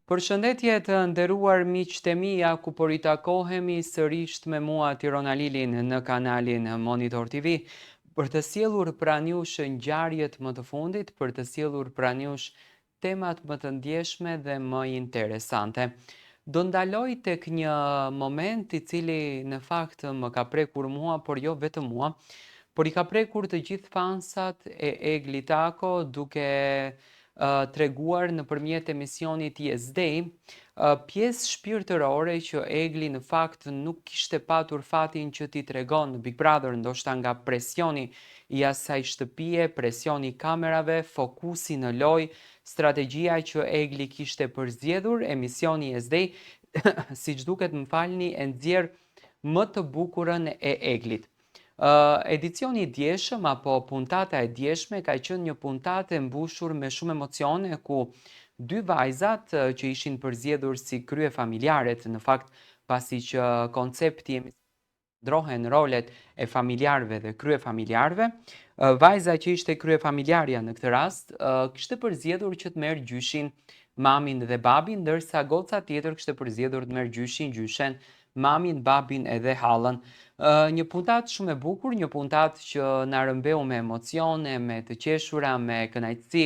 Përshëndetje të nderuar miqtë e mia, ku po ritakohemi sërish me mua Tirona Lilin në kanalin Monitor TV, për të sjellur pranë jush ngjarjet më të fundit, për të sjellur pranë jush temat më të ndjeshme dhe më interesante. Do ndaloj tek një moment i cili në fakt më ka prekur mua, por jo vetëm mua, por i ka prekur të gjithë fansat e Egli Tako, duke treguar nëpërmjet emisionit Yes Day, pjesë shpirtërore që Egli në fakt nuk kishte patur fatin që t'i tregon në Big Brother, ndoshta nga presioni i asaj shtëpie, presioni i kamerave, fokusi në lojë, strategjia që Egli kishte përzgjedhur, emisioni Yes Day, siç duket, më falni, e nxjerr më të bukurën e Eglit. Edicioni i djeshëm apo puntata e djeshme ka qenë një puntatë e mbushur me shumë emocione, ku dy vajzat që ishin përzgjedhur si krye familjaret, në fakt pasi që koncepti ndrohen rolet e familjarëve dhe krye familjarëve, vajza që ishte krye familjarja në këtë rast kishte përzgjedhur që të merr gjyshin mamin dhe babin, ndërsa goca tjetër kishte përzgjedhur të merr gjyshen mamin, babin edhe hallën. Një puntatë shumë e bukur, një puntatë që na rëmbeu me emocione, me të qeshura, me kënaqësi,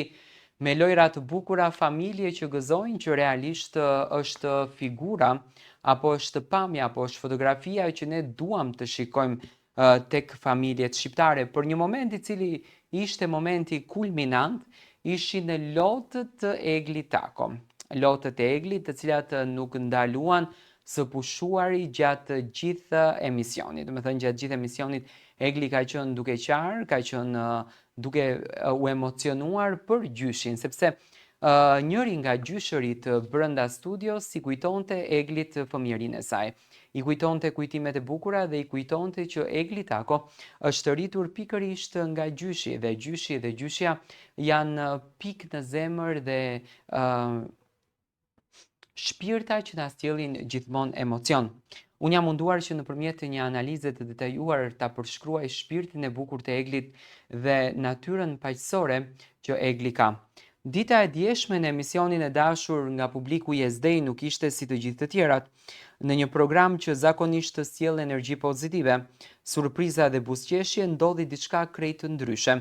me lojra të bukura, familje që gëzojnë, që realisht është figura apo është pamja, apo është fotografia që ne duam të shikojmë tek familjet shqiptare. Për një moment i cili ishte momenti kulminant, ishin lotët të Eglit Tako. Lotët e Eglit, të cilat nuk ndaluan së pushuari gjatë gjithë emisionit. Do të thënë, gjatë gjithë emisionit Egli ka qenë duke qarë, ka qenë duke u emocionuar për gjyshin, sepse njëri nga gjyshërit brenda studios si kujtonte Eglit fëmijërinë e saj. I kujtonte kujtimet e bukura dhe i kujtonte që Egli Tako është rritur pikërisht nga gjyshi dhe gjyshja janë pikë në zemër dhe shpirta që na sjellin gjithmonë emocion. Unë jam munduar që nëpërmjet një analize të detajuar ta përshkruaj shpirtin e bukur të Eglit dhe natyrën paqësore që Egli ka. Dita e djeshme në emisionin e dashur nga publiku Yes Day nuk ishte si të gjithë të tjerat. Në një program që zakonisht të sjell energji pozitive, surpriza dhe buzëqeshje, ndodhi diçka krejt të ndryshe.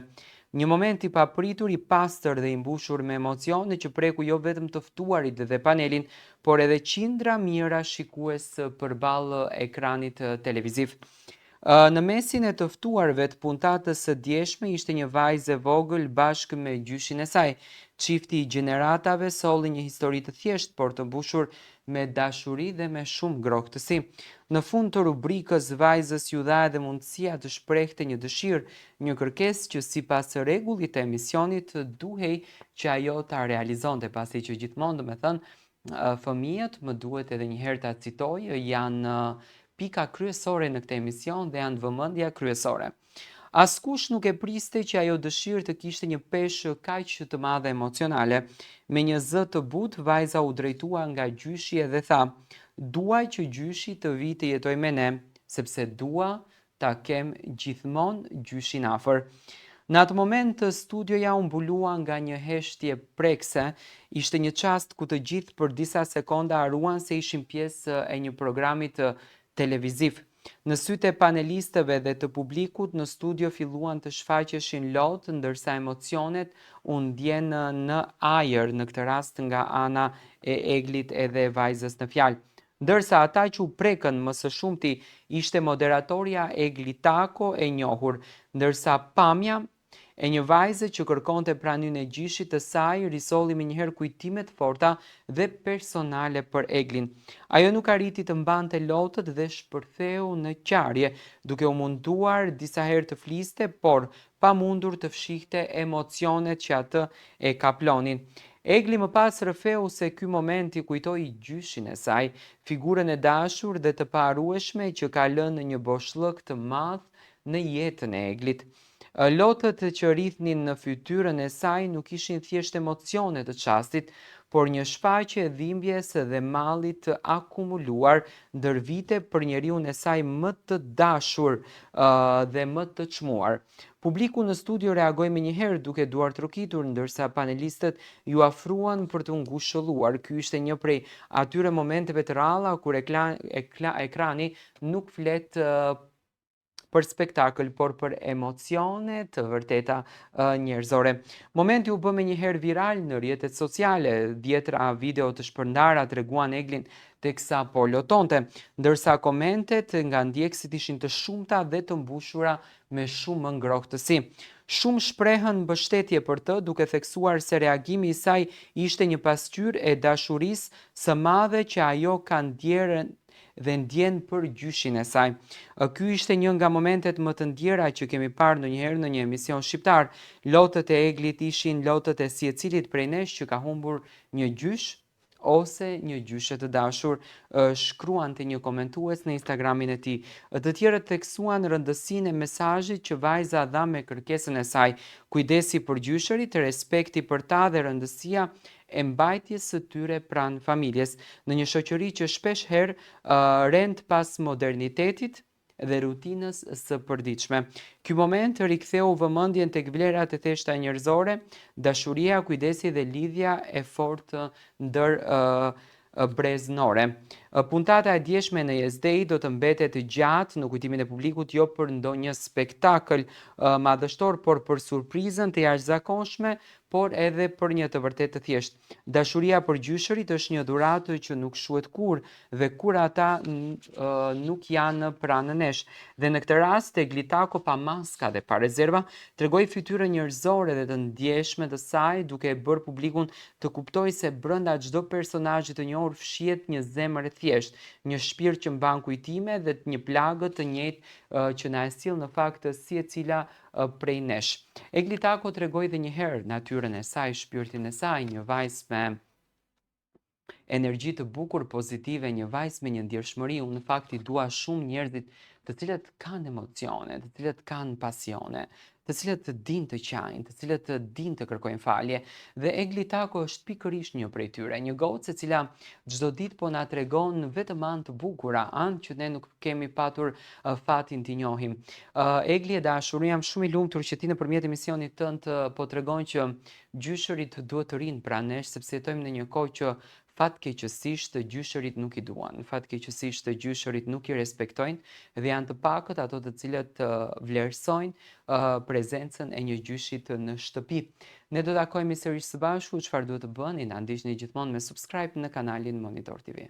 Një moment i papritur, i pastër dhe i mbushur me emocione që preku jo vetëm të ftuarit dhe panelin, por edhe qindra mijëra shikues përballë ekranit televiziv. Në mesin e të ftuarve të puntatës së djeshme ishte një vajzë e vogël bashkë me gjyshin e saj. Çifti i gjeneratave solli një histori të thjeshtë, por të mbushur me dashuri dhe me shumë ngrohtësi. Në fund të rubrikës, vajzës ju dha edhe mundësia të shprehte një dëshirë, një kërkesë që sipas rregullit të emisionit duhej që ajo ta realizonte, pasi që gjithmonë, domethënë, fëmijët, më duhet edhe një herë ta citoj, janë pika kryesore në këtë emision dhe janë vëmendja kryesore. Askush nuk e priste që ajo dëshirë të kishte një peshë kaq të madhe emocionale. Me një zë të butë, vajza u drejtua nga gjyshi dhe tha: "Dua që gjyshi të vi të jetoj me ne, sepse dua ta kem gjithmonë gjyshin afër." Në atë moment studioja u mbulua nga një heshtje prekse. Ishte një çast ku të gjithë për disa sekonda haruan se ishin pjesë e një programi televiziv. Në sytë e panelistëve dhe të publikut, në studio filluan të shfaqeshin lotë, ndërsa emocionet u ndjenë në ajër, në këtë rast nga ana e Eglit edhe vajzës në fjalë. Ndërsa ata që u prekën më së shumti ishte moderatorja Egli Tako e njohur, ndërsa pamja e një vajze që kërkonte praninë e gjyshit të saj risolli menjëherë kujtime të forta dhe personale për Eglin. Ajo nuk arriti të mbante lotët dhe shpërtheu në qarje, duke u munduar disa herë të fliste, por pa mundur të fshihte emocionet që atë e kaplonin. Egli më pas rrëfeu se ky moment i kujtoi gjyshin e saj, figurën e dashur dhe të paharrueshme që ka lënë një boshllëk të madh në jetën e Eglit. Lotët që rrithnin në fytyrën e saj nuk ishin thjesht emocione të çastit, por një shfaqje e dhimbjes dhe mallit të akumuluar ndër vite për njeriun e saj më të dashur dhe më të çmuar. Publiku në studio reagoi menjëherë duke duar trokitur, ndërsa panelistët ju afruan për të ngushëlluar. Ky ishte një prej atyre momenteve të rralla kur ekrani nuk flet për spektakël, por për emocione të vërteta njerëzore. Momenti u bë menjëherë viral në rrjetet sociale, dhjetra video të shpërndara treguan Eglin teksa po lotonte, ndërsa komentet nga ndjekësit ishin të shumta dhe të mbushura me shumë ngrohtësi. Shumë shprehën mbështetje për të, duke theksuar se reagimi i saj ishte një pasqyrë e dashurisë së madhe që ajo ka ndjerën dhe ndjen për gjyshin e saj. Ky ishte një nga momentet më të ndjera që kemi parë ndonjëherë në një emision shqiptar. Lotët e Eglit ishin lotët e siecilit prej nesh që ka humbur një gjysh ose një gjyshe të dashur, shkruante një komentues në Instagramin e tij. Të tjerët theksuan rëndësinë e mesazhit që vajza dha me kërkesën e saj, kujdesi për gjyshërit, respekti për ta dhe rëndësia e mbajtjes së tyre pranë familjes, në një shoqëri që shpesh herë rend pas modernitetit dhe rutinës së përditshme. Ky moment riktheu vëmendjen tek vlerat e thjeshta njerëzore, dashuria, kujdesi dhe lidhja e fortë ndër breznore. Puntata e djeshme në Yezdej do të mbetet gjatë në kujtimin e publikut, jo për ndonjë spektakël madhështor, por për surprizën të jashtëzakonshme, por edhe për një të vërtetë të thjeshtë. Dashuria për gjyshërit është një dhuratë që nuk shuhet kurrë dhe kur ata nuk janë pranë nesh. Dhe në këtë rast Eglitako pa maska dhe pa rezerva tregoi fytyrën njerëzore dhe të ndjeshme të saj, duke bërë publikun të kuptojë se brenda çdo personazhi të njohur fshihet një zemër e thjeshtë, një shpirt që mban kujtime dhe një plagë të njëjtë që na e sill në fakt secila prej nesh. Eglitako tregoi edhe një herë natyrën e saj, shpirtin e saj, një vajzë me energji të bukur, pozitive, një vajzë me një ndjershmëri. Unë në fakt i dua shumë njerëzit të cilët kanë emocione, të cilët kanë pasione, të cilët të dinë të qajnë, të cilët të dinë të kërkojnë falje. Dhe Eglitako është pikërisht një prej tyre, një gocë e cila çdo ditë po na tregon vetëm anë të bukura, anë që ne nuk kemi patur fatin t'i njohim. Egli e dashur, jam shumë i lumtur që ti nëpërmjet emisionit tënd po tregon që gjyshërit duhet të rinë pranë nesh, sepse jetojmë në një kohë që fatkeqësisht gjyshërit nuk i duan, fatkeqësisht gjyshërit nuk i respektojnë dhe janë të pakët ato të cilët vlerësojnë prezencën e një gjyshit në shtëpi. Ne do të takojmë sërish së bashku, çfarë duhet të bëni, na ndiqni gjithmonë me subscribe në kanalin Monitor TV.